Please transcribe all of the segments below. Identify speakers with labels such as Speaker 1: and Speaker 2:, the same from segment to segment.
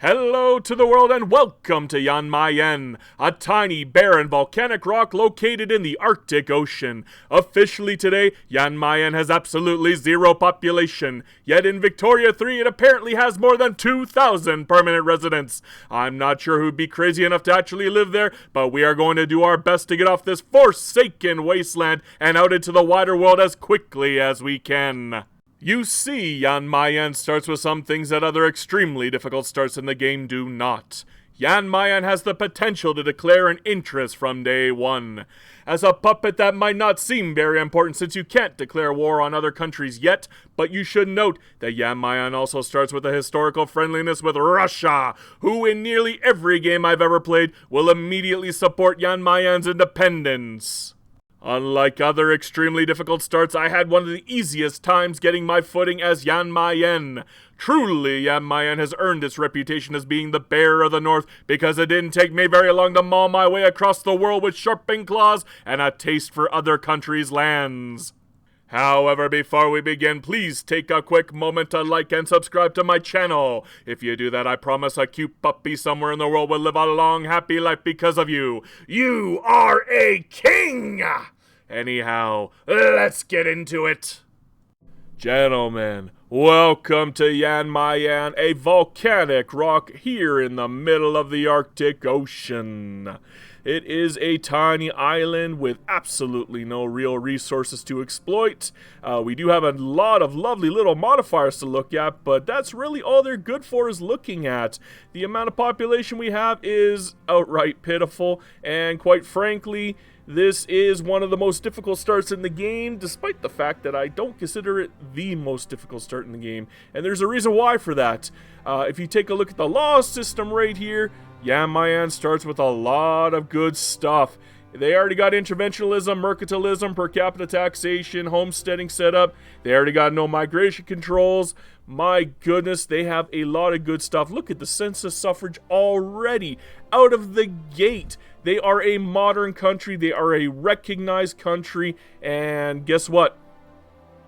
Speaker 1: Hello to the world and welcome to Jan Mayen, a tiny, barren volcanic rock located in the Arctic Ocean. Officially today, Jan Mayen has absolutely zero population, yet in Victoria 3 it apparently has more than 2,000 permanent residents. I'm not sure who'd be crazy enough to actually live there, but we are going to do our best to get off this forsaken wasteland and out into the wider world as quickly as we can. You see, Jan Mayen starts with some things that other extremely difficult starts in the game do not. Jan Mayen has the potential to declare an interest from day one. As a puppet, that might not seem very important since you can't declare war on other countries yet, but you should note that Jan Mayen also starts with a historical friendliness with Russia, who in nearly every game I've ever played will immediately support Jan Mayen's independence. Unlike other extremely difficult starts, I had one of the easiest times getting my footing as Jan Mayen. Truly, Jan Mayen has earned its reputation as being the bear of the north because it didn't take me very long to maul my way across the world with sharpened claws and a taste for other countries' lands. However, before we begin, please take a quick moment to like and subscribe to my channel. If you do that, I promise a cute puppy somewhere in the world will live a long, happy life because of you. You are a king! Anyhow, let's get into it. Gentlemen, welcome to Jan Mayen, a volcanic rock here in the middle of the Arctic Ocean. It is a tiny island with absolutely no real resources to exploit. We do have a lot of lovely little modifiers to look at, but that's really all they're good for is looking at. The amount of population we have is outright pitiful, and quite frankly, this is one of the most difficult starts in the game, despite the fact that I don't consider it the most difficult start in the game. And there's a reason why for that. If you take a look at the law system right here, Jan Mayen starts with a lot of good stuff. They already got interventionalism, mercantilism, per capita taxation, homesteading set up. They already got no migration controls. My goodness, they have a lot of good stuff. Look at the census suffrage already out of the gate. They are a modern country. They are a recognized country. And guess what?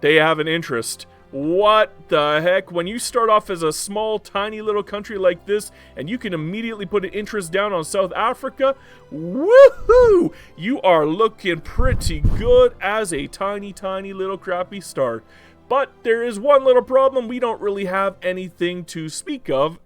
Speaker 1: They have an interest. What the heck? When you start off as a small, tiny little country like this, and you can immediately put an interest down on South Africa, woohoo! You are looking pretty good as a tiny, tiny little crappy start. But there is one little problem. We don't really have anything to speak of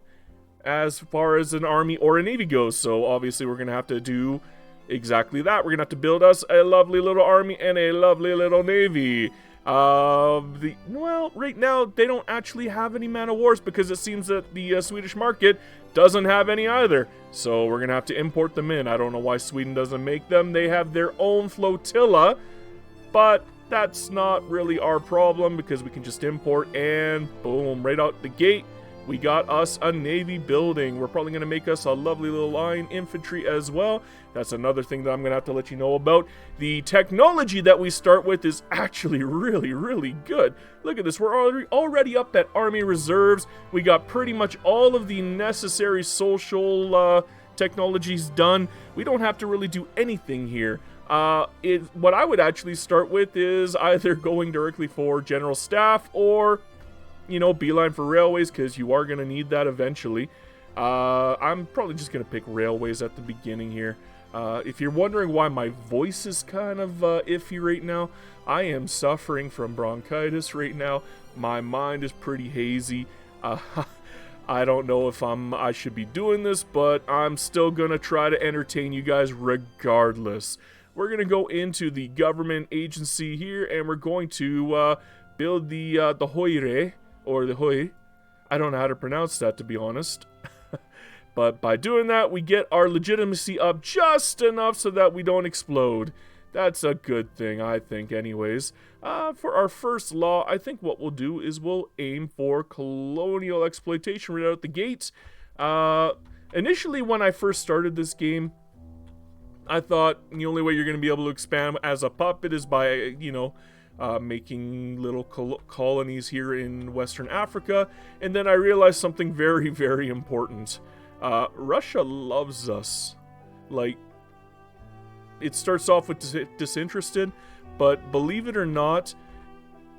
Speaker 1: as far as an army or a navy goes. So obviously we're going to have to do exactly that. We're going to have to build us a lovely little army and a lovely little navy. Well, right now, they don't actually have any man of wars because it seems that the Swedish market doesn't have any either. So we're going to have to import them in. I don't know why Sweden doesn't make them. They have their own flotilla, but that's not really our problem because we can just import and boom, right out the gate. We got us a navy building. We're probably going to make us a lovely little line infantry as well. That's another thing that I'm going to have to let you know about. The technology that we start with is actually really, really good. Look at this. We're already up at Army Reserves. We got pretty much all of the necessary social technologies done. We don't have to really do anything here. What I would actually start with is either going directly for General Staff or, you know, beeline for railways, because you are going to need that eventually. I'm probably just going to pick railways at the beginning here. If you're wondering why my voice is kind of iffy right now, I am suffering from bronchitis right now. My mind is pretty hazy. I don't know if I should be doing this, but I'm still going to try to entertain you guys regardless. We're going to go into the government agency here, and we're going to build the Hoire, or the Hoi. I don't know how to pronounce that, to be honest. But by doing that, we get our legitimacy up just enough so that we don't explode. That's a good thing, I think, anyways. For our first law, I think what we'll do is we'll aim for colonial exploitation right out the gate. Initially, when I first started this game, I thought the only way you're going to be able to expand as a puppet is by, you know, making little colonies here in Western Africa. And then I realized something very, very important. Russia loves us. Like, it starts off with disinterested, but believe it or not,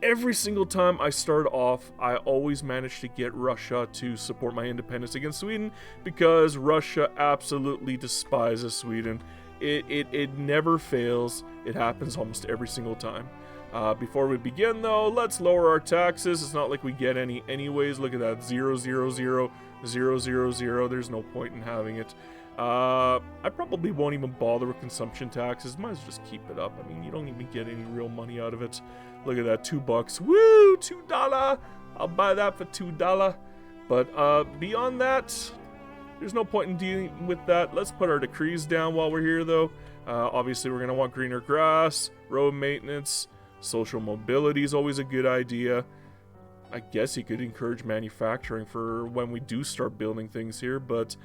Speaker 1: every single time I start off, I always manage to get Russia to support my independence against Sweden, because Russia absolutely despises Sweden. It never fails. It happens almost every single time. Before we begin, though, let's lower our taxes. It's not like we get any anyways. Look at that, 0, 0, 0, 0, 0, 0. There's no point in having it. I probably won't even bother with consumption taxes. Might as well just keep it up. I mean, you don't even get any real money out of it. Look at that, $2. Woo, $2. I'll buy that for $2. But beyond that, there's no point in dealing with that. Let's put our decrees down while we're here, though. Obviously, we're going to want greener grass, road maintenance, social mobility is always a good idea. I guess you could encourage manufacturing for when we do start building things here, but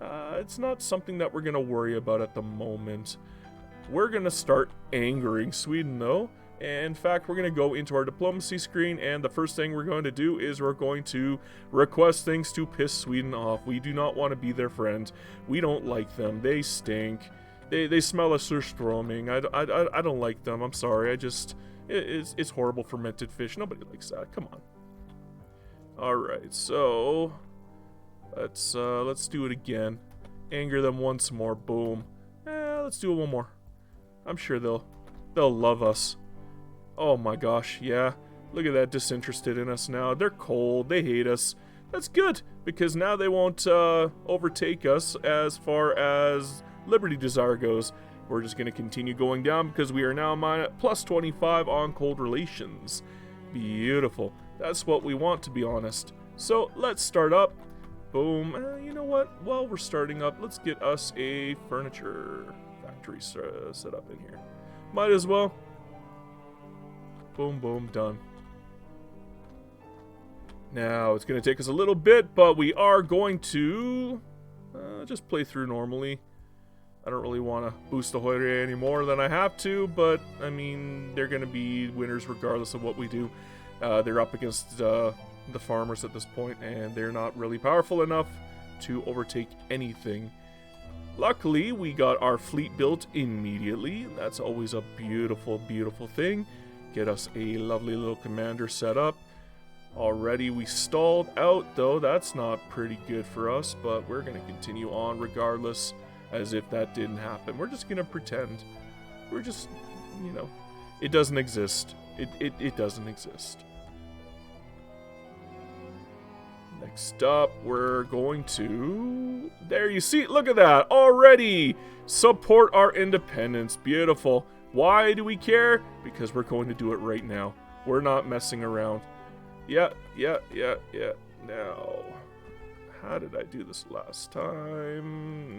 Speaker 1: it's not something that we're going to worry about at the moment. We're going to start angering Sweden, though. And in fact, we're going to go into our diplomacy screen, and the first thing we're going to do is we're going to request things to piss Sweden off. We do not want to be their friend. We don't like them. They stink. They smell of surströmming. I don't like them. I'm sorry. It's horrible fermented fish. Nobody likes that. Come on. All right, so let's do it again. Anger them once more. Boom. Let's do it one more. I'm sure they'll love us. Oh my gosh, yeah. Look at that, disinterested in us now. They're cold, they hate us. That's good, because now they won't overtake us as far as Liberty Desire goes. We're just going to continue going down because we are now plus 25 on cold relations. Beautiful. That's what we want, to be honest. So let's start up. Boom. You know what? While we're starting up, let's get us a furniture factory set up in here. Might as well. Boom, boom, done. Now, it's going to take us a little bit, but we are going to just play through normally. I don't really want to boost the Hoyre any more than I have to, but, I mean, they're going to be winners regardless of what we do. They're up against the farmers at this point, and they're not really powerful enough to overtake anything. Luckily, we got our fleet built immediately. That's always a beautiful, beautiful thing. Get us a lovely little commander set up. Already we stalled out, though. That's not pretty good for us, but we're going to continue on regardless, as if that didn't happen. We're just going to pretend. We're just, you know, it doesn't exist. It doesn't exist. Next up, we're going to... There, you see, look at that. Already support our independence. Beautiful. Why do we care? Because we're going to do it right now. We're not messing around. Yeah. Now, how did I do this last time?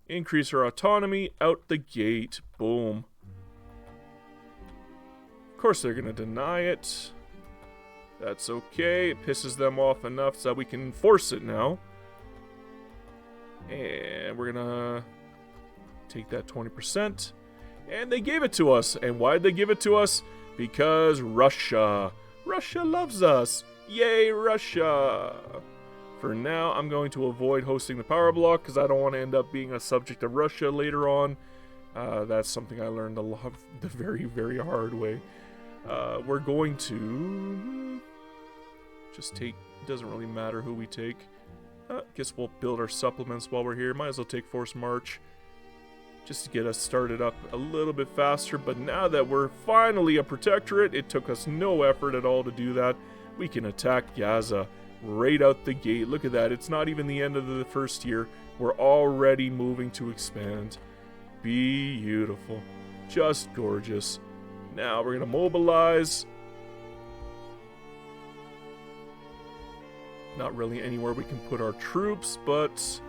Speaker 1: Increase our autonomy out the gate. Boom. Of course, they're going to deny it. That's okay. It pisses them off enough so that we can enforce it now. And we're going to take that 20%. And they gave it to us. And why did they give it to us? Because Russia. Russia loves us. Yay, Russia. For now, I'm going to avoid hosting the power block because I don't want to end up being a subject of Russia later on. That's something I learned a lot the very, very hard way. We're going to just take, doesn't really matter who we take. Guess we'll build our supplements while we're here. Might as well take Force March just to get us started up a little bit faster. But now that we're finally a protectorate, it took us no effort at all to do that. We can attack Gaza right out the gate. Look at that. It's not even the end of the first year. We're already moving to expand. Beautiful. Just gorgeous. Now we're going to mobilize. Not really anywhere we can put our troops, but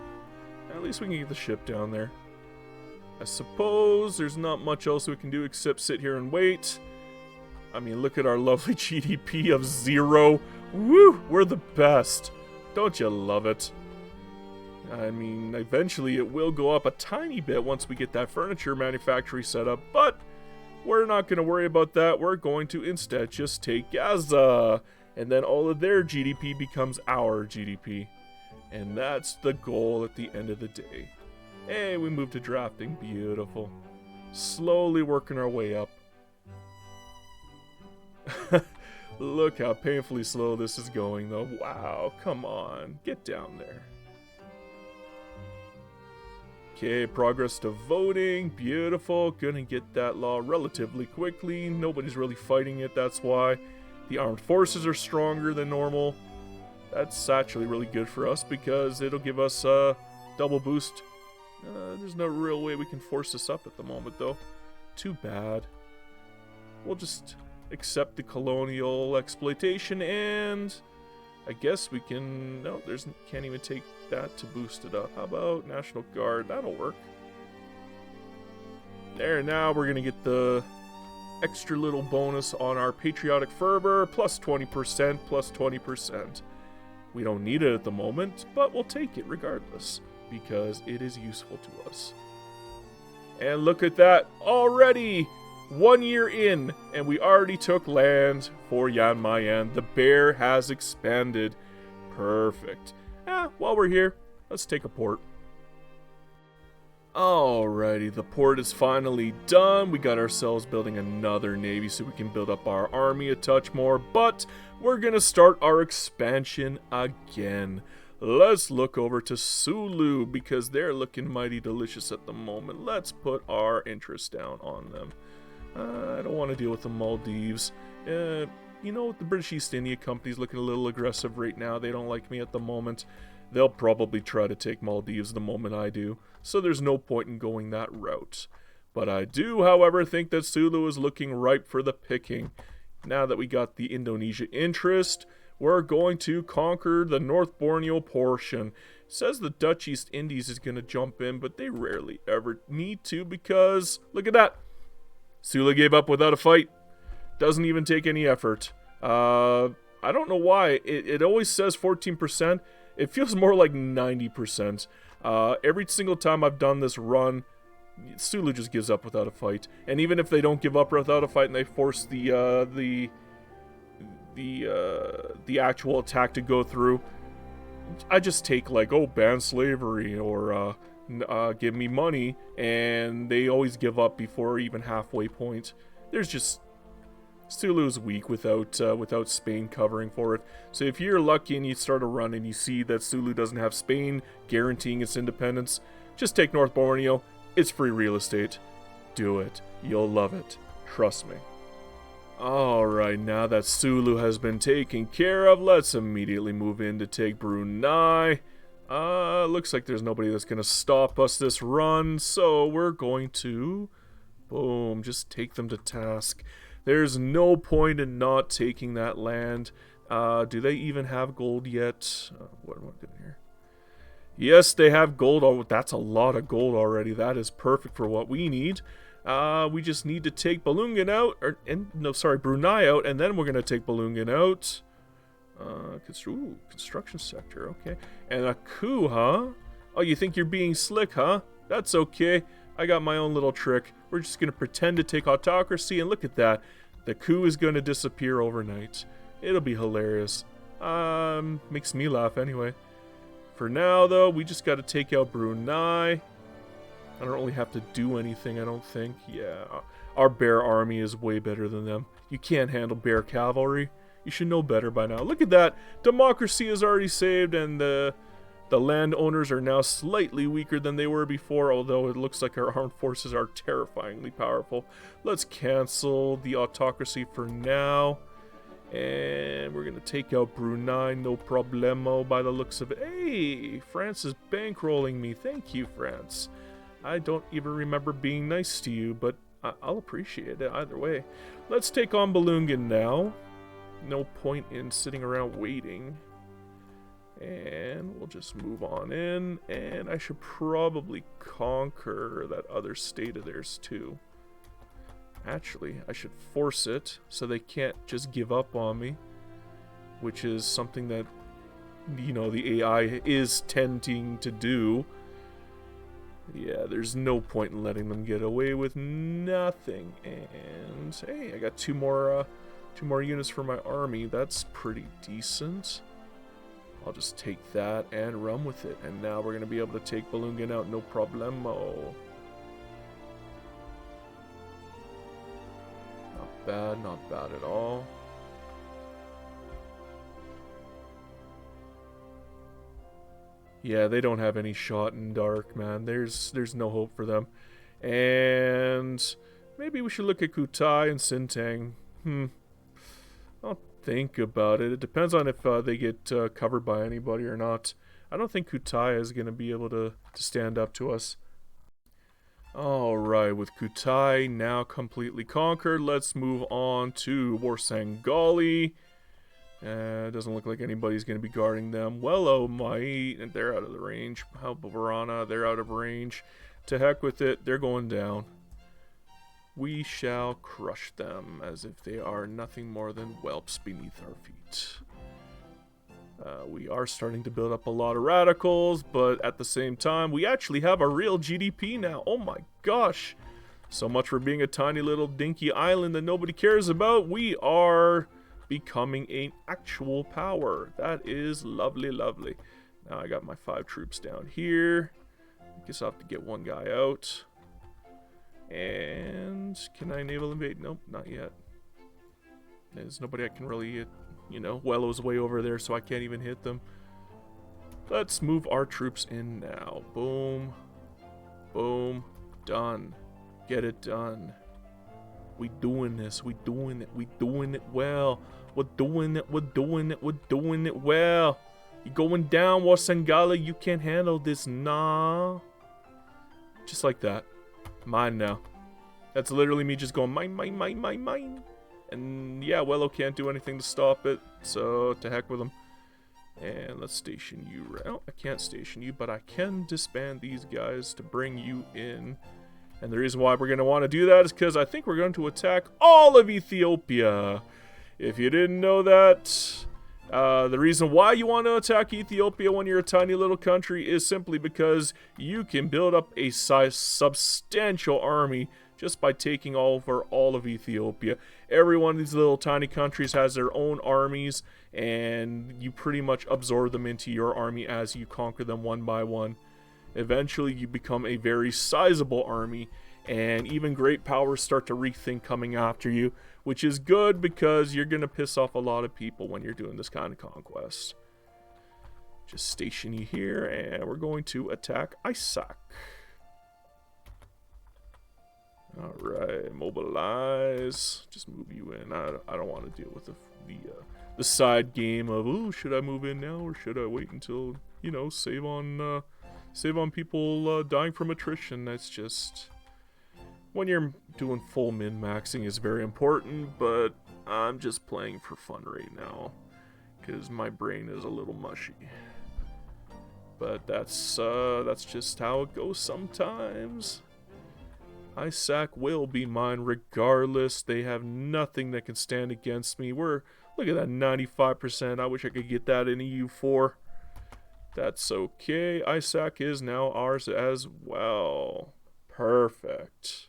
Speaker 1: at least we can get the ship down there. I suppose there's not much else we can do except sit here and wait. I mean, look at our lovely GDP of 0. Woo! We're the best. Don't you love it? I mean, eventually it will go up a tiny bit once we get that furniture manufactory set up, but we're not going to worry about that. We're going to instead just take Gaza, and then all of their GDP becomes our GDP. And that's the goal at the end of the day. Hey, we moved to drafting. Beautiful. Slowly working our way up. Look how painfully slow this is going, though. Wow, come on. Get down there. Okay, progress to voting. Beautiful. Gonna get that law relatively quickly. Nobody's really fighting it, that's why. The armed forces are stronger than normal. That's actually really good for us because it'll give us a double boost. There's no real way we can force this up at the moment, though. Too bad. We'll just accept the colonial exploitation, and I guess we can... No, can't even take that to boost it up. How about National Guard? That'll work. There, now we're gonna get the extra little bonus on our patriotic fervor, plus 20%, plus 20%. We don't need it at the moment, but we'll take it regardless, because it is useful to us. And look at that, already 1 year in, and we already took land for Jan Mayen. The bear has expanded. Perfect. While we're here, let's take a port. Alrighty, the port is finally done. We got ourselves building another navy so we can build up our army a touch more, but we're gonna start our expansion again. Let's look over to Sulu because they're looking mighty delicious at the moment. Let's put our interest down on them. I don't want to deal with the Maldives. You know, the British East India Company's looking a little aggressive right now. They don't like me at the moment. They'll probably try to take Maldives the moment I do, so there's no point in going that route. But I do, however, think that Sulu is looking ripe for the picking. Now that we got the Indonesia interest, we're going to conquer the North Borneo portion. It says the Dutch East Indies is going to jump in, but they rarely ever need to because, look at that. Sulu gave up without a fight. Doesn't even take any effort. I don't know why. It always says 14%. It feels more like 90%. Every single time I've done this run, Sulu just gives up without a fight. And even if they don't give up without a fight and they force the actual attack to go through, I just take like, oh, ban slavery or give me money, and they always give up before even halfway point. There's just... Sulu's weak without Spain covering for it. So if you're lucky and you start a run and you see that Sulu doesn't have Spain guaranteeing its independence, just take North Borneo. It's free real estate. Do it. You'll love it. Trust me. Alright, now that Sulu has been taken care of, let's immediately move in to take Brunei. Looks like there's nobody that's going to stop us this run, so we're going to, boom, just take them to task. There's no point in not taking that land. Do they even have gold yet? What am I doing here? Yes, they have gold. Oh, that's a lot of gold already. That is perfect for what we need. We just need to take Balungan out, Brunei out, and then we're going to take Balungan out. Construction sector, okay. And a coup, huh? Oh, you think you're being slick, huh? That's okay. I got my own little trick. We're just going to pretend to take autocracy, and look at that. The coup is going to disappear overnight. It'll be hilarious. Makes me laugh anyway. For now, though, we just got to take out Brunei. I don't really have to do anything, I don't think. Yeah, our bear army is way better than them. You can't handle bear cavalry. You should know better by now. Look at that. Democracy is already saved, and the landowners are now slightly weaker than they were before, although it looks like our armed forces are terrifyingly powerful. Let's cancel the autocracy for now. And we're going to take out Brunei, no problemo by the looks of it. Hey, France is bankrolling me. Thank you, France. I don't even remember being nice to you, but I'll appreciate it either way. Let's take on Balungan now. No point in sitting around waiting. And we'll just move on in, and I should probably conquer that other state of theirs too. Actually, I should force it so they can't just give up on me, which is something that, you know, the AI is tending to do. Yeah, there's no point in letting them get away with nothing. And hey, I got two more units for my army. That's pretty decent. I'll just take that and run with it. And now we're going to be able to take Balungan out, no problemo. Not bad at all. Yeah, they don't have any shot in dark, man. There's no hope for them. And maybe we should look at Kutai and Sintang. I'll think about it. It depends on if they get covered by anybody or not. I don't think Kutai is going to be able to stand up to us. Alright, with Kutai now completely conquered, let's move on to Warsangali. It doesn't look like anybody's going to be guarding them. Wello might, and they're out of the range. How about Varana? They're out of range. To heck with it, they're going down. We shall crush them as if they are nothing more than whelps beneath our feet. We are starting to build up a lot of radicals, but at the same time, we actually have a real GDP now. Oh my gosh. So much for being a tiny little dinky island that nobody cares about. We are becoming an actual power. That is lovely, lovely. Now I got my 5 troops down here. I guess I'll have to get one guy out. And can I naval invade? Nope, not yet. There's nobody I can really hit. You know, Wello's way over there, so I can't even hit them. Let's move our troops in now. Boom. Boom. Done. Get it done. We doing this. We doing it. We doing it well. We're doing it. We're doing it. We're doing it well. You going down, Wasangala. You can't handle this. Nah. Just like that. Mine now. That's literally me just going mine, mine, mine, mine, mine. And yeah, Wello can't do anything to stop it, so to heck with them. And let's station you right. Oh, I can't station you, but I can disband these guys to bring you in. And the reason why we're going to want to do that is because I think we're going to attack all of Ethiopia. If you didn't know that, the reason why you want to attack Ethiopia when you're a tiny little country is simply because you can build up a substantial army just by taking over all of Ethiopia. Every one of these little tiny countries has their own armies, and you pretty much absorb them into your army as you conquer them one by one. Eventually, you become a very sizable army, and even great powers start to rethink coming after you, which is good because you're going to piss off a lot of people when you're doing this kind of conquest. Just station you here, and we're going to attack Isaac. Alright, mobilize. Just move you in. I don't want to deal with the side game of, oh, should I move in now or should I wait until, you know, save on people dying from attrition. That's just, when you're doing full min-maxing is very important, but I'm just playing for fun right now because my brain is a little mushy. But that's just how it goes sometimes. Isaac will be mine regardless. They have nothing that can stand against me. Look at that 95%. I wish I could get that in EU4. That's okay. Isaac is now ours as well. Perfect.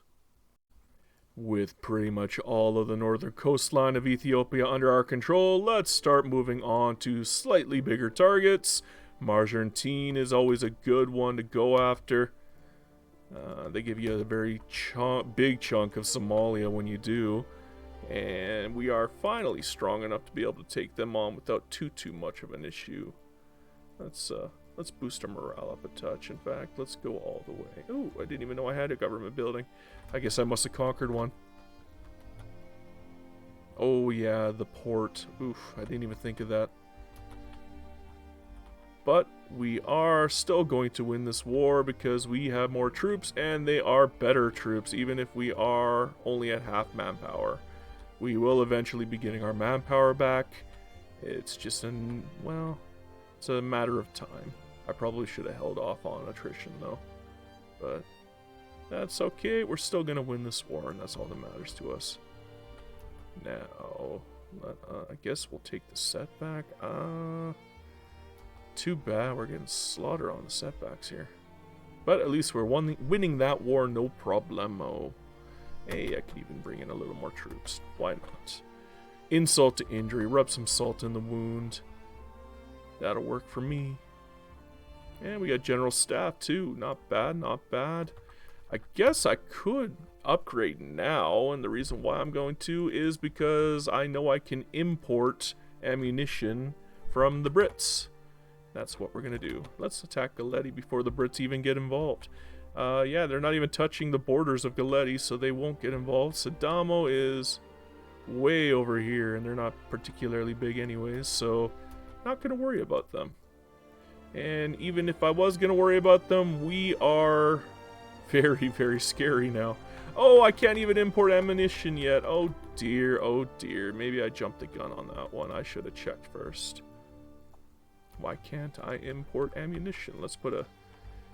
Speaker 1: With pretty much all of the northern coastline of Ethiopia under our control, let's start moving on to slightly bigger targets. Margentine is always a good one to go after. They give you a very big chunk of Somalia when you do. And we are finally strong enough to be able to take them on without too much of an issue. Let's boost our morale up a touch. In fact, let's go all the way. Oh, I didn't even know I had a government building. I guess I must have conquered one. Oh yeah, the port. Oof, I didn't even think of that. But we are still going to win this war because we have more troops and they are better troops, even if we are only at half manpower. We will eventually be getting our manpower back. It's just it's a matter of time. I probably should have held off on attrition though. But that's okay. We're still going to win this war, and that's all that matters to us. Now, I guess we'll take the setback. Too bad we're getting slaughtered on the setbacks here. But at least we're winning that war, no problemo. Hey, I could even bring in a little more troops. Why not? Insult to injury. Rub some salt in the wound. That'll work for me. And we got general staff too. Not bad, not bad. I guess I could upgrade now, and the reason why I'm going to is because I know I can import ammunition from the Brits. That's what we're going to do. Let's attack Galetti before the Brits even get involved. Yeah, they're not even touching the borders of Galetti, so they won't get involved. Sadamo is way over here, and they're not particularly big anyways, so not going to worry about them. And even if I was going to worry about them, we are very, very scary now. Oh, I can't even import ammunition yet. Oh dear, oh dear. Maybe I jumped the gun on that one. I should have checked first. Why can't I import ammunition? Let's put a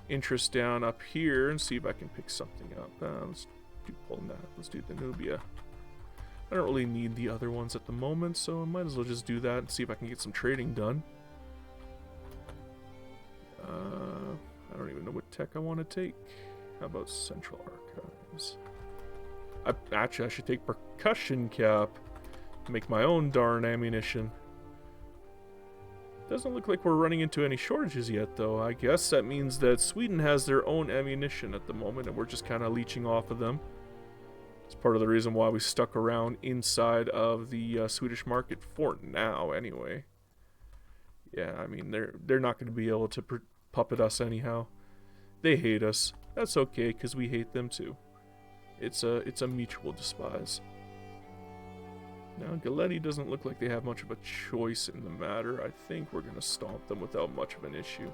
Speaker 1: interest down up here and see if I can pick something up. Let's do that. Let's do the Nubia. I don't really need the other ones at the moment, so I might as well just do that and see if I can get some trading done. I don't even know what tech I want to take. How about Central Archives? Actually, I should take Percussion Cap to make my own darn ammunition. Doesn't look like we're running into any shortages yet, though. I guess that means that Sweden has their own ammunition at the moment, and we're just kind of leeching off of them. It's part of the reason why we stuck around inside of the Swedish market for now, anyway. Yeah, I mean, they're not going to be able to puppet us anyhow. They hate us. That's okay, because we hate them too. It's a mutual despise. Now, Galetti doesn't look like they have much of a choice in the matter. I think we're going to stomp them without much of an issue.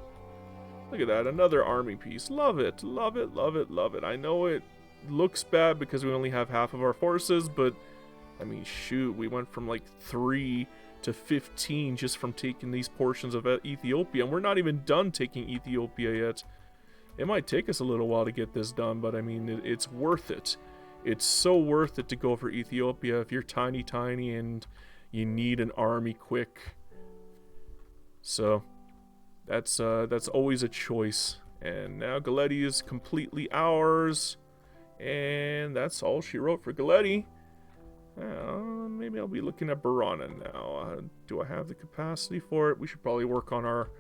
Speaker 1: Look at that, another army piece. Love it, love it, love it, love it. I know it looks bad because we only have half of our forces, but, I mean, shoot, we went from like 3 to 15 just from taking these portions of Ethiopia, and we're not even done taking Ethiopia yet. It might take us a little while to get this done, but I mean, it's worth it. It's so worth it to go for Ethiopia if you're tiny and you need an army quick. So that's always a choice. And now Galetti is completely ours, and that's all she wrote for Galetti. Maybe I'll be looking at Barana now. Do I have the capacity for it? We should probably work on our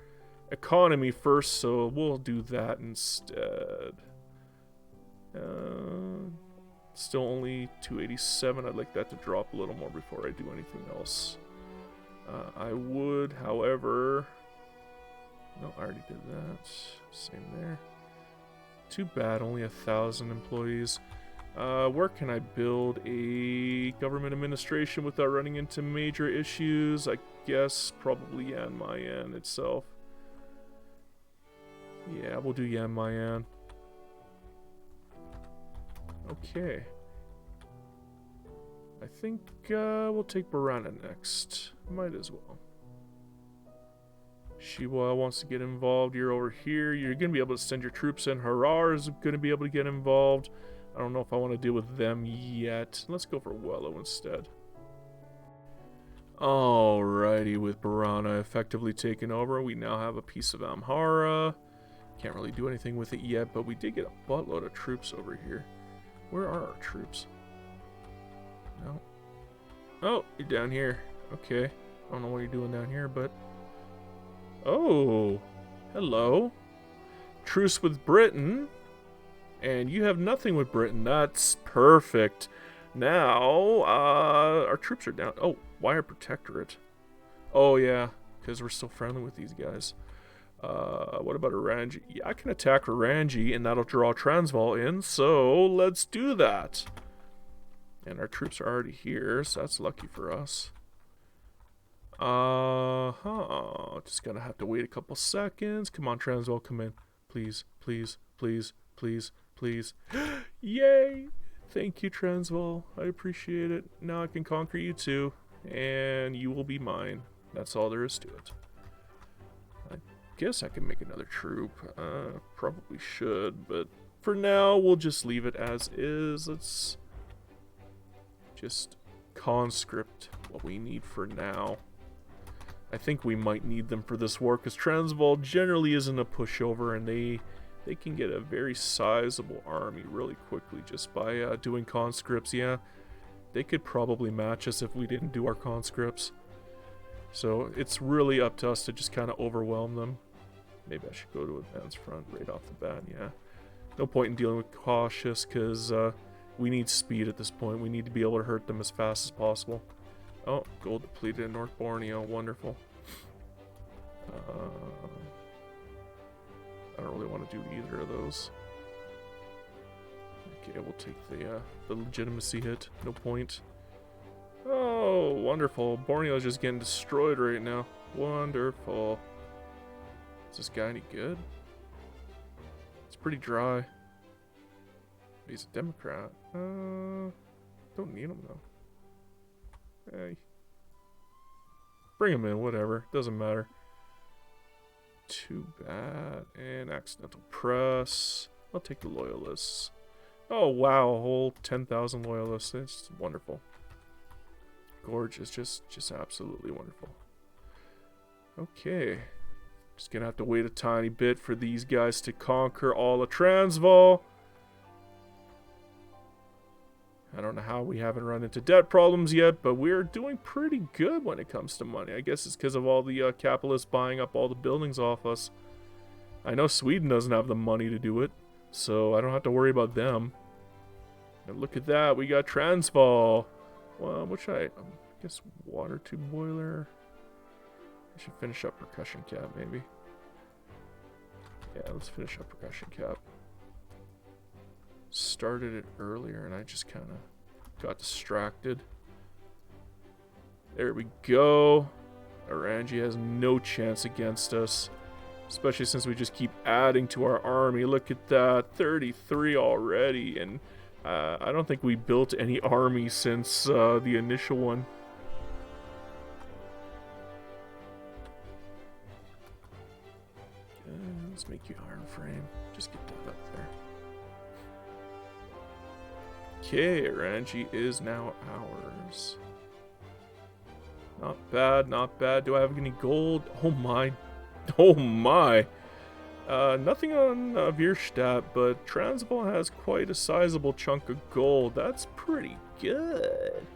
Speaker 1: economy first, so we'll do that instead. Still only 287. I'd like that to drop a little more before I do anything else. I would, however... No, I already did that. Same there. Too bad, only 1,000 employees. Where can I build a government administration without running into major issues? I guess probably Jan Mayen itself. Yeah, we'll do Jan Mayen. Okay. I think we'll take Barana next. Might as well. Shiwa wants to get involved. You're over here. You're going to be able to send your troops in. Harar is going to be able to get involved. I don't know if I want to deal with them yet. Let's go for Wello instead. Alrighty, with Barana effectively taken over, we now have a piece of Amhara. Can't really do anything with it yet, but we did get a buttload of troops over here. Where are our troops? No. Oh, you're down here. Okay. I don't know what you're doing down here, but... Oh! Hello. Truce with Britain. And you have nothing with Britain. That's perfect. Now, our troops are down. Oh, why a protectorate? Oh, yeah. Because we're still friendly with these guys. What about Orangi? Yeah, I can attack Orangi, and that'll draw Transvaal in, so let's do that. And our troops are already here, so that's lucky for us. Just gonna have to wait a couple seconds. Come on, Transvaal, come in. Please, please, please, please, please. Yay! Thank you, Transvaal. I appreciate it. Now I can conquer you too, and you will be mine. That's all there is to it. Guess I can make another troop. Probably should, but for now we'll just leave it as is. Let's just conscript what we need for now. I think we might need them for this war because Transvaal generally isn't a pushover, and they can get a very sizable army really quickly just by doing conscripts. Yeah, they could probably match us if we didn't do our conscripts. So it's really up to us to just kind of overwhelm them. Maybe I should go to advance front right off the bat, yeah. No point in dealing with cautious, because we need speed at this point. We need to be able to hurt them as fast as possible. Oh, gold depleted in North Borneo, wonderful. don't really want to do either of those. Okay, we'll take the legitimacy hit. No point. Oh, wonderful. Borneo's just getting destroyed right now. Wonderful. Is this guy any good? It's pretty dry. He's a Democrat. Don't need him though. Hey. Bring him in, whatever. Doesn't matter. Too bad. And accidental press. I'll take the loyalists. Oh wow, a whole 10,000 loyalists. It's wonderful. Gorgeous, just absolutely wonderful. Okay. Just gonna have to wait a tiny bit for these guys to conquer all of Transvaal. I don't know how we haven't run into debt problems yet, but we're doing pretty good when it comes to money. I guess it's because of all the capitalists buying up all the buildings off us. I know Sweden doesn't have the money to do it, so I don't have to worry about them. And look at that, we got Transvaal. Well, I guess water tube boiler. I should finish up percussion cap, maybe. Yeah, let's finish up percussion cap. Started it earlier and I just kind of got distracted. There we go. Orangi has no chance against us, especially since we just keep adding to our army. Look at that, 33 already, and I don't think we built any army since the initial one. Let's make you iron frame. Just get that up there. Okay, Orangi is now ours. Not bad, not bad. Do I have any gold? Oh my. Oh my. Nothing on Veerstad, but Transvaal has quite a sizable chunk of gold. That's pretty good.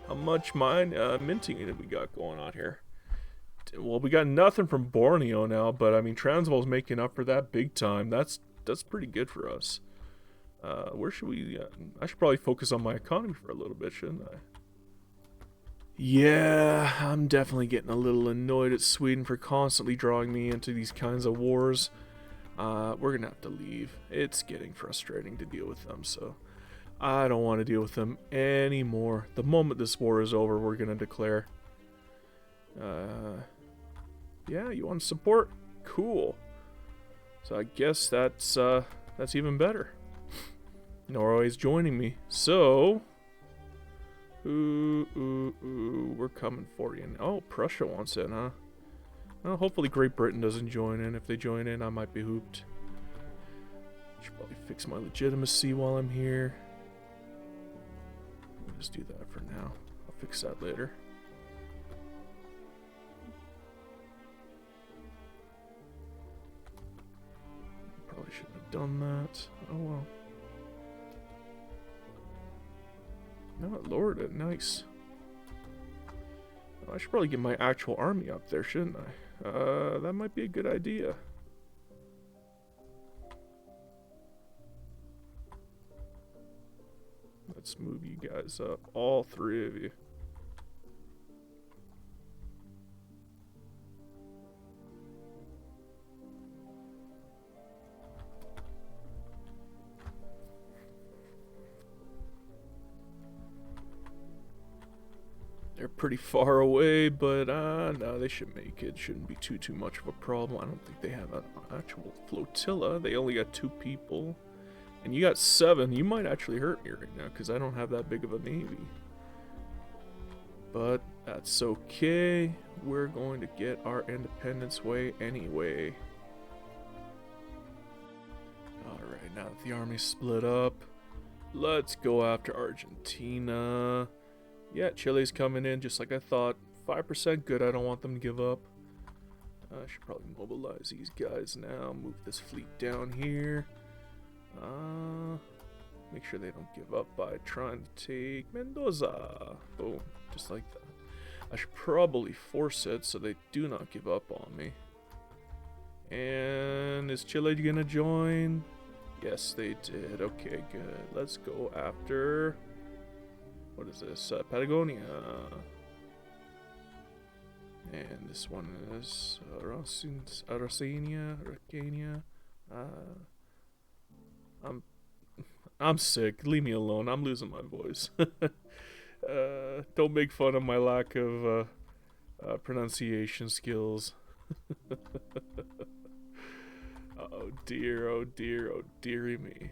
Speaker 1: How much minting did we got going on here? Well, we got nothing from Borneo now, but I mean, Transvaal's making up for that big time. That's pretty good for us. Where should we... I should probably focus on my economy for a little bit, shouldn't I? Yeah, I'm definitely getting a little annoyed at Sweden for constantly drawing me into these kinds of wars. We're gonna have to leave. It's getting frustrating to deal with them, so I don't want to deal with them anymore. The moment this war is over, we're gonna declare. Yeah, you want support? Cool. So I guess that's even better. Norway's joining me, so we're coming for you. Oh, Prussia wants in, huh? Well, hopefully Great Britain doesn't join in. If they join in, I might be hooped. Should probably fix my legitimacy while I'm here. I'll just do that for now. I'll fix that later. Probably shouldn't have done that. Oh well. No, it lowered it. Nice. Oh, I should probably get my actual army up there, shouldn't I? That might be a good idea. Let's move you guys up. All three of you. They're pretty far away, but no, they should make it. Shouldn't be too much of a problem. I don't think they have an actual flotilla. They only got 2 people. And you got 7. You might actually hurt me right now, because I don't have that big of a navy. But that's okay. We're going to get our independence way anyway. Alright, now that the army's split up, let's go after Argentina. Yeah, Chile's coming in just like I thought. 5% good, I don't want them to give up. I should probably mobilize these guys now. Move this fleet down here. Make sure they don't give up by trying to take Mendoza. Boom, just like that. I should probably force it so they do not give up on me. And is Chile gonna join? Yes, they did. Okay, good. Let's go after... What is this? Patagonia. And this one is Araucania. Uh, I'm I'm sick. Leave me alone. I'm losing my voice. Don't make fun of my lack of pronunciation skills. Oh dear, oh dear, oh dearie me.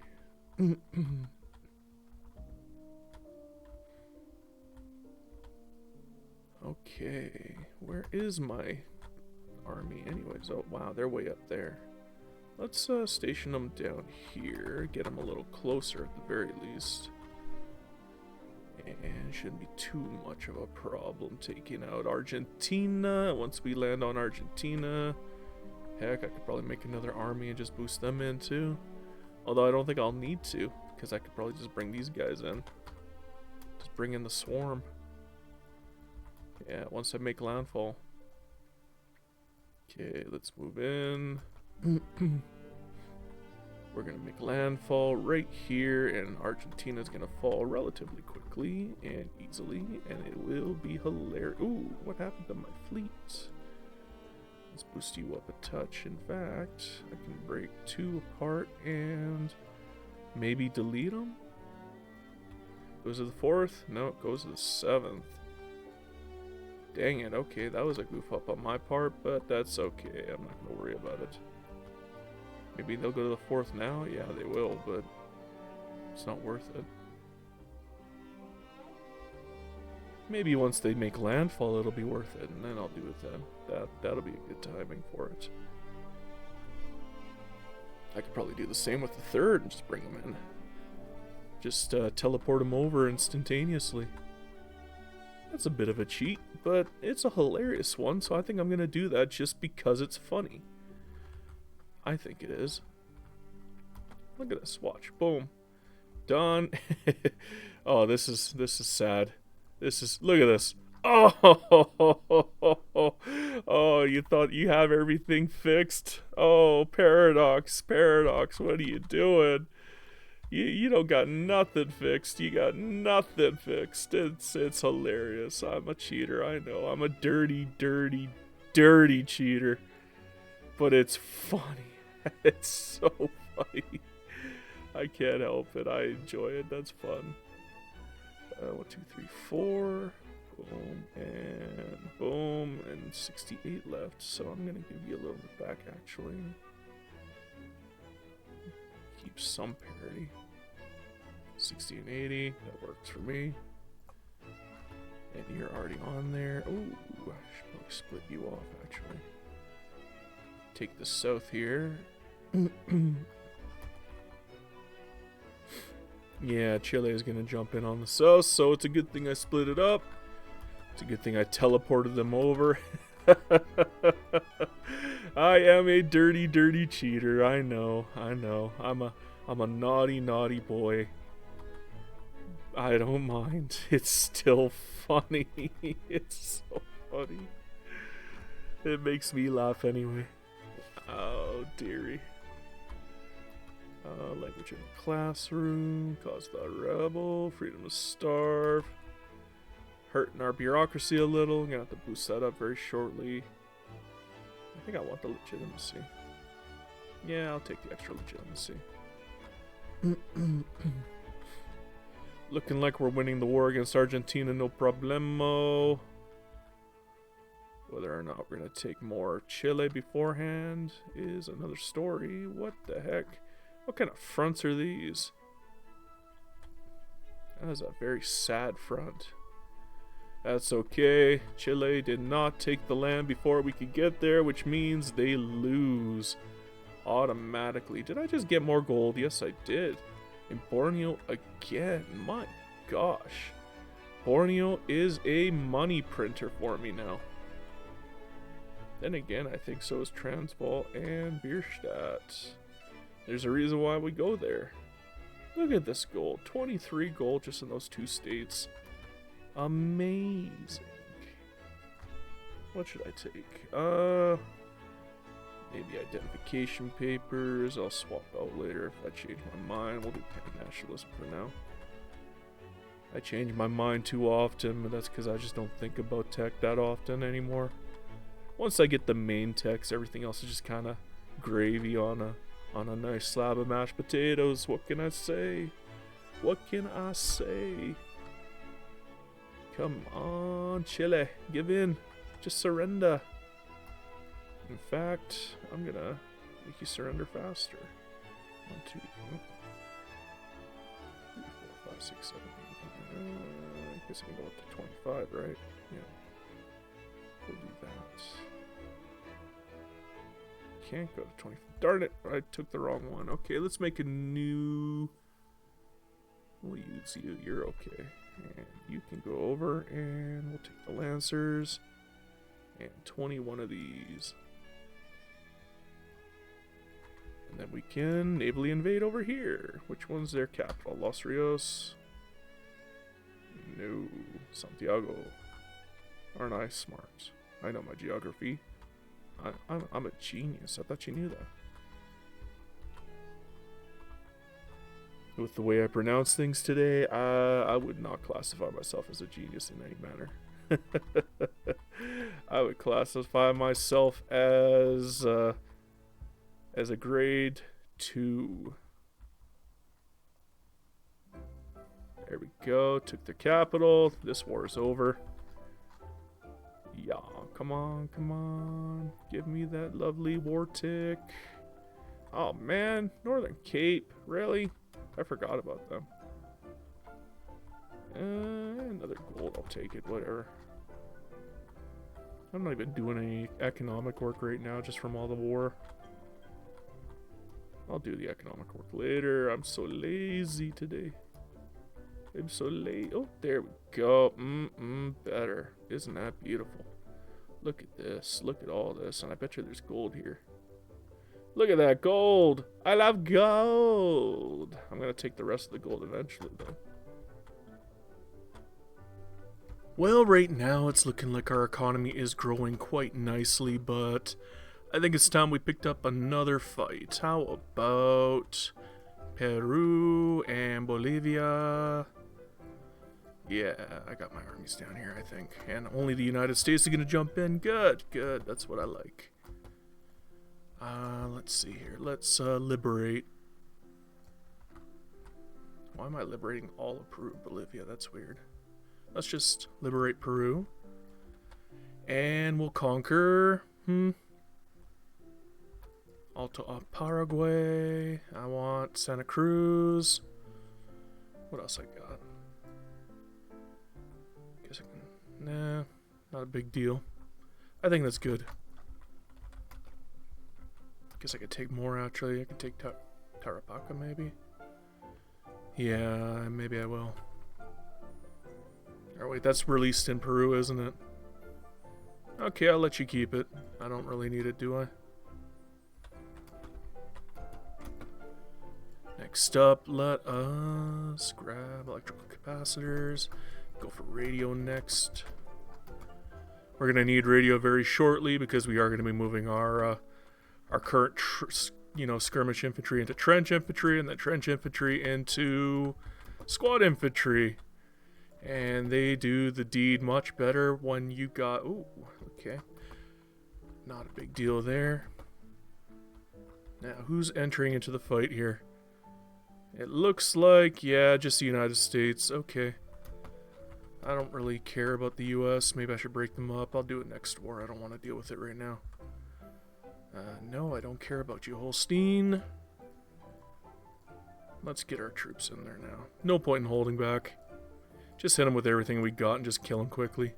Speaker 1: Okay, where is my army anyways? Oh wow, they're way up there. Let's station them down here, get them a little closer at the very least. And shouldn't be too much of a problem taking out Argentina. Once we land on Argentina, heck, I could probably make another army and just boost them in too. Although I don't think I'll need to, because I could probably just bring these guys in. Just bring in the swarm. Yeah, once I make landfall. Okay, let's move in. We're gonna make landfall right here, and Argentina's gonna fall relatively quickly and easily, and it will be hilarious. Ooh, what happened to my fleet? Let's boost you up a touch. In fact, I can break 2 apart and maybe delete them. Goes to the 4th? No, it goes to the 7th. Dang it, okay, that was a goof up on my part, but that's okay, I'm not gonna worry about it. Maybe they'll go to the 4th now? Yeah, they will, but it's not worth it. Maybe once they make landfall, it'll be worth it, and then I'll do it then. That'll be a good timing for it. I could probably do the same with the 3rd and just bring them in. Just teleport them over instantaneously. That's a bit of a cheat, but it's a hilarious one, so I think I'm going to do that just because it's funny. I think it is. Look at this, watch. Boom. Done. Oh, this is sad. Look at this. Oh, oh, you thought you have everything fixed? Oh, Paradox, what are you doing? You don't got nothing fixed. You got nothing fixed. It's hilarious. I'm a cheater, I know. I'm a dirty cheater. But it's funny. It's so funny. I can't help it. I enjoy it. That's fun. 1, 2, 3, 4. Boom, and 68 left. So I'm gonna give you a little bit back, actually. Keep some parity. 60 and 80, that works for me. And you're already on there. Ooh, I should probably split you off, actually. Take the south here. Yeah, Chile is gonna jump in on the south, so it's a good thing I split it up. It's a good thing I teleported them over. I am a dirty cheater. I know. I'm a naughty boy. I don't mind. It's still funny. It's so funny. It makes me laugh anyway. Oh, dearie. Language in the classroom. Cause the rebel. Freedom to starve. Hurting our bureaucracy a little. I'm gonna have to boost that up very shortly. I think I want the legitimacy. Yeah, I'll take the extra legitimacy. Looking like we're winning the war against Argentina, no problemo. Whether or not we're going to take more Chile beforehand is another story. What the heck? What kind of fronts are these? That is a very sad front. That's okay. Chile did not take the land before we could get there, which means they lose automatically. Did I just get more gold? Yes, I did. In Borneo again. My gosh. Borneo is a money printer for me now. Then again, I think so is Transvaal and Bierstadt. There's a reason why we go there. Look at this gold. 23 gold just in those 2 states. Amazing. What should I take? Maybe identification papers. I'll swap out later if I change my mind. We'll do tech nationalism for now. I change my mind too often, but that's because I just don't think about tech that often anymore. Once I get the main text, everything else is just kind of gravy on on a nice slab of mashed potatoes. What can I say? What can I say? Come on, Chile, give in. Just surrender. In fact, I'm gonna make you surrender faster. 1, 2, 3, 4, 5, 6, 7, 8, 9. I guess I can go up to 25, right? Yeah. We'll do that. Can't go to 20. Darn it, I took the wrong one. Okay, let's make a new... We'll use you. You're okay. And you can go over, and we'll take the Lancers. And 21 of these. And then we can navally invade over here. Which one's their capital? Los Rios? No. Santiago. Aren't I smart? I know my geography. I'm a genius. I thought you knew that. With the way I pronounce things today, I would not classify myself as a genius in any manner. I would classify myself as a grade 2. There we go. Took the capital. This war is over. Yeah, come on, come on. Give me that lovely war tick. Oh man, Northern Cape. Really? I forgot about them. Another gold. I'll take it. Whatever. I'm not even doing any economic work right now, just from all the war. I'll do the economic work later. I'm so lazy today. I'm so lazy. Oh, there we go. Better. Isn't that beautiful? Look at this. Look at all this. And I bet you there's gold here. Look at that gold. I love gold. I'm going to take the rest of the gold eventually, though. Well, right now it's looking like our economy is growing quite nicely, but I think it's time we picked up another fight. How about Peru and Bolivia? Yeah, I got my armies down here, I think. And only the United States is going to jump in. Good, good. That's what I like. Let's see here. Let's liberate. Why am I liberating all of Peru and Bolivia? That's weird. Let's just liberate Peru. And we'll conquer... Alto Paraguay. I want Santa Cruz. What else I got? Guess I can... Nah, not a big deal. I think that's good. Guess I could take more, actually. I could take Tarapacá, maybe. Yeah, maybe I will. Oh, wait, that's released in Peru, isn't it? Okay, I'll let you keep it. I don't really need it, do I? Next up, let us grab electrical capacitors. Go for radio next. We're going to need radio very shortly because we are going to be moving our current, skirmish infantry into trench infantry, and then trench infantry into squad infantry. And they do the deed much better when you got... Ooh, okay. Not a big deal there. Now, who's entering into the fight here? It looks like, yeah, just the United States. Okay. I don't really care about the US. Maybe I should break them up. I'll do it next war. I don't want to deal with it right now. No, I don't care about you, Holstein. Let's get our troops in there now. No point in holding back. Just hit them with everything we got and just kill them quickly.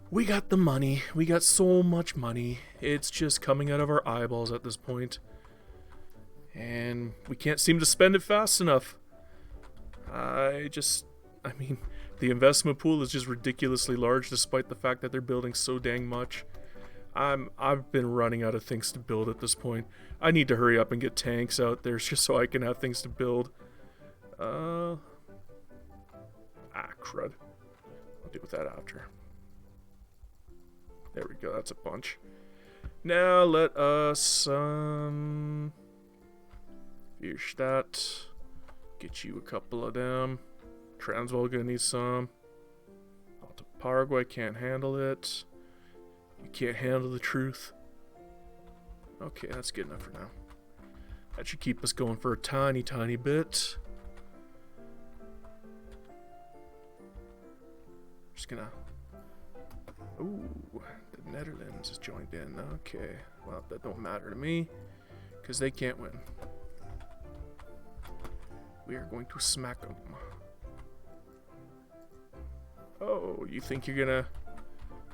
Speaker 1: We got the money. We got so much money. It's just coming out of our eyeballs at this point. And we can't seem to spend it fast enough. I mean, the investment pool is just ridiculously large despite the fact that they're building so dang much. I've been running out of things to build at this point. I need to hurry up and get tanks out there just so I can have things to build. Crud. I'll deal with that after. There we go, that's a bunch. Now let us, Vierstadt. Get you a couple of them. Transvaal gonna need some. Alto Paraguay can't handle it. You can't handle the truth. Okay, that's good enough for now. That should keep us going for a tiny, tiny bit. Just gonna... Ooh, the Netherlands is joined in. Okay, well, that don't matter to me, because they can't win. We are going to smack them. Oh, you think you're gonna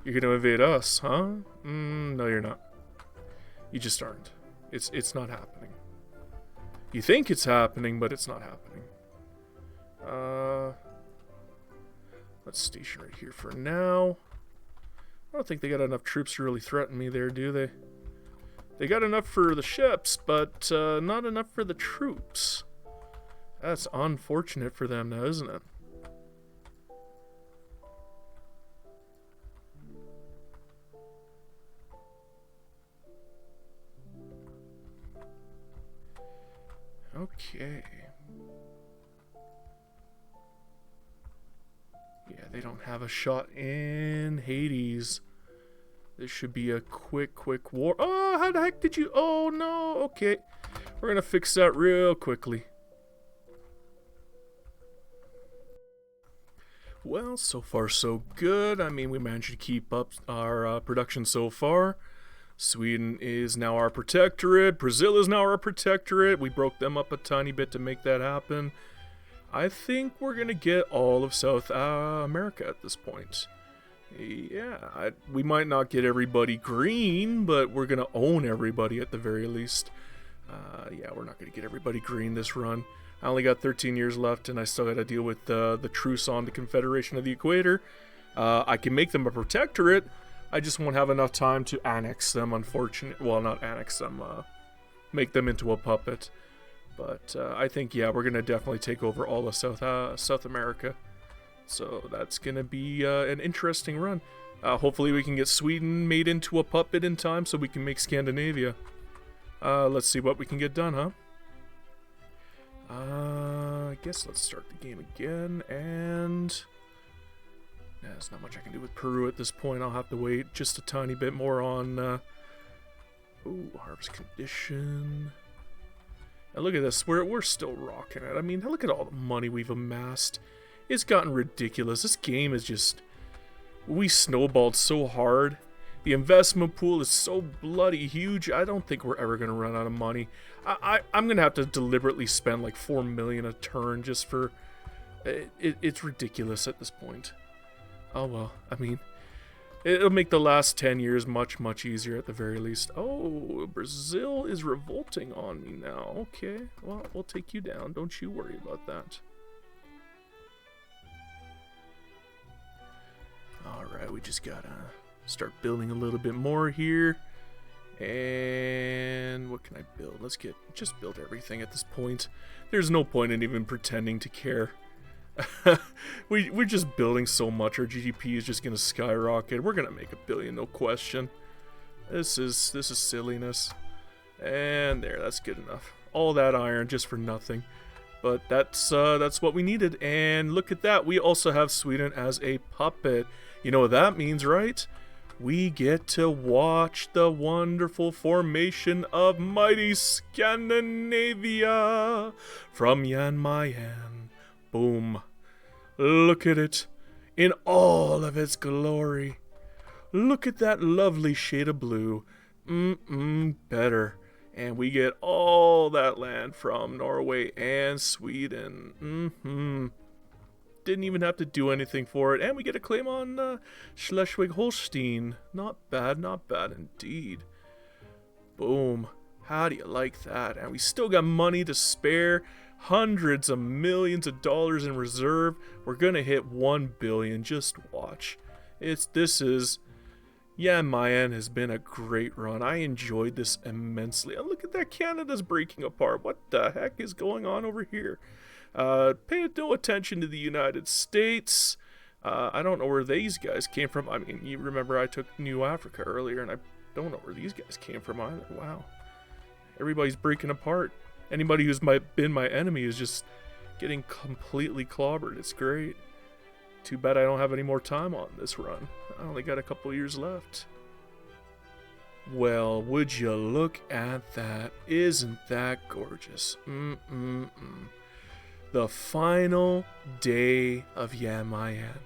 Speaker 1: invade us, huh? No, you're not. You just aren't. It's not happening. You think it's happening, but it's not happening. Let's station right here for now. I don't think they got enough troops to really threaten me there, do they? They got enough for the ships, but not enough for the troops. That's unfortunate for them now, isn't it? Okay. Yeah, they don't have a shot in Hades. This should be a quick war. Oh, how the heck did you... Oh, no. Okay. We're going to fix that real quickly. Well, so far so good. I mean, we managed to keep up our production so far. Sweden is now our protectorate. Brazil is now our protectorate. We broke them up a tiny bit to make that happen. I think we're going to get all of South America at this point. Yeah, we might not get everybody green, but we're going to own everybody at the very least. Yeah, we're not going to get everybody green this run. I only got 13 years left, and I still got to deal with the truce on the Confederation of the Equator. I can make them a protectorate. I just won't have enough time to annex them, unfortunately. Well, not annex them, make them into a puppet. But I think, yeah, we're going to definitely take over all of South America. So that's going to be an interesting run. Hopefully we can get Sweden made into a puppet in time so we can make Scandinavia. Let's see what we can get done, huh? I guess let's start the game again, and... Yeah, there's not much I can do with Peru at this point. I'll have to wait just a tiny bit more on... Ooh, harvest condition... Now look at this, we're still rocking it. I mean, look at all the money we've amassed. It's gotten ridiculous. This game is just... We snowballed so hard. The investment pool is so bloody huge. I don't think we're ever going to run out of money. I'm going to have to deliberately spend like 4 million a turn just for... It's ridiculous at this point. Oh well, I mean... It'll make the last 10 years much, much easier at the very least. Oh, Brazil is revolting on me now. Okay, well, we'll take you down. Don't you worry about that. Alright, we just gotta start building a little bit more here. And what can I build? Let's just build everything at this point. There's no point in even pretending to care. We're just building so much. Our GDP is just gonna skyrocket. We're gonna make $1 billion, no question. This is silliness. And there, that's good enough. All that iron just for nothing. But that's what we needed. And look at that. We also have Sweden as a puppet. You know what that means, right? We get to watch the wonderful formation of mighty Scandinavia from Jan Mayen. Boom. Look at it in all of its glory. Look at that lovely shade of blue. Better. And we get all that land from Norway and Sweden. Didn't even have to do anything for it. And we get a claim on Schleswig-Holstein. Not bad indeed. Boom. How do you like that? And we still got money to spare. Hundreds of millions of dollars in reserve. We're gonna hit 1 billion. Just watch. Jan Mayen has been a great run. I enjoyed this immensely. And look at that, Canada's breaking apart. What the heck is going on over here? Pay no attention to the United States. I don't know where these guys came from. I mean, you remember I took New Africa earlier, and I don't know where these guys came from either. Wow. Everybody's breaking apart. Anybody who's been my enemy is just getting completely clobbered. It's great. Too bad I don't have any more time on this run. I only got a couple years left. Well, would you look at that? Isn't that gorgeous? The final day of Jan Mayen.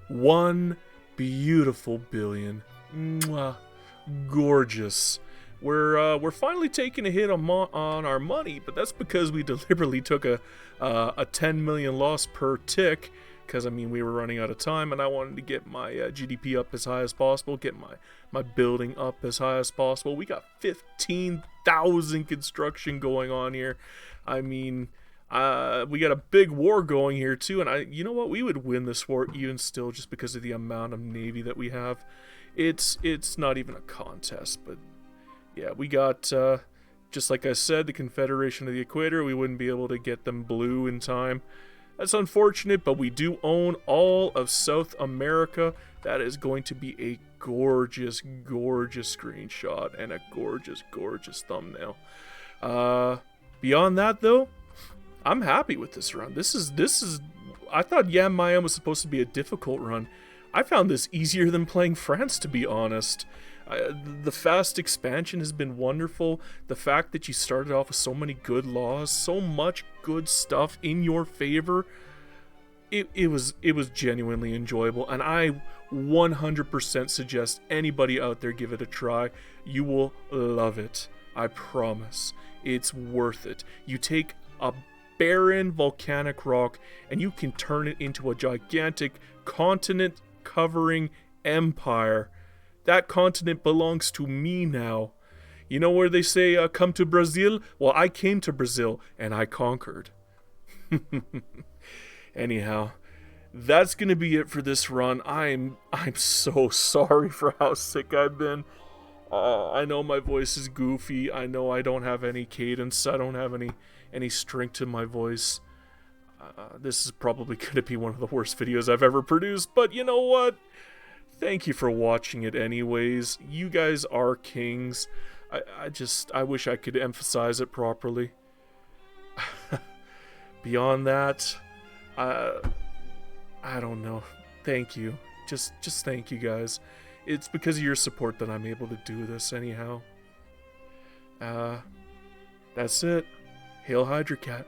Speaker 1: 1 beautiful billion. Mwah. Gorgeous. We're finally taking a hit on our money, but that's because we deliberately took a 10 million loss per tick. Because, I mean, we were running out of time, and I wanted to get my GDP up as high as possible, get my building up as high as possible. We got 15,000 construction going on here. I mean, we got a big war going here, too, and you know what? We would win this war even still just because of the amount of navy that we have. It's not even a contest, but yeah, we got, just like I said, the Confederation of the Equator. We wouldn't be able to get them blue in time. That's unfortunate, but we do own all of South America. That is going to be a gorgeous, gorgeous screenshot and a gorgeous, gorgeous thumbnail. Beyond that, though, I'm happy with this run. This is. I thought Jan Mayen was supposed to be a difficult run. I found this easier than playing France, to be honest. The fast expansion has been wonderful. The fact that you started off with so many good laws, so much good stuff in your favor, it was genuinely enjoyable, and I 100% suggest anybody out there give it a try. You will love it. I promise. It's worth it. You take a barren volcanic rock and you can turn it into a gigantic continent-covering empire. That continent belongs to me now. You know where they say, come to Brazil? Well, I came to Brazil, and I conquered. Anyhow, that's going to be it for this run. I'm so sorry for how sick I've been. I know my voice is goofy. I know I don't have any cadence. I don't have any strength to my voice. This is probably going to be one of the worst videos I've ever produced, but you know what? Thank you for watching it anyways. You guys are kings. I wish I could emphasize it properly. Beyond that, I don't know. Thank you. Just thank you guys. It's because of your support that I'm able to do this anyhow. That's it. Hail Hydra Cat.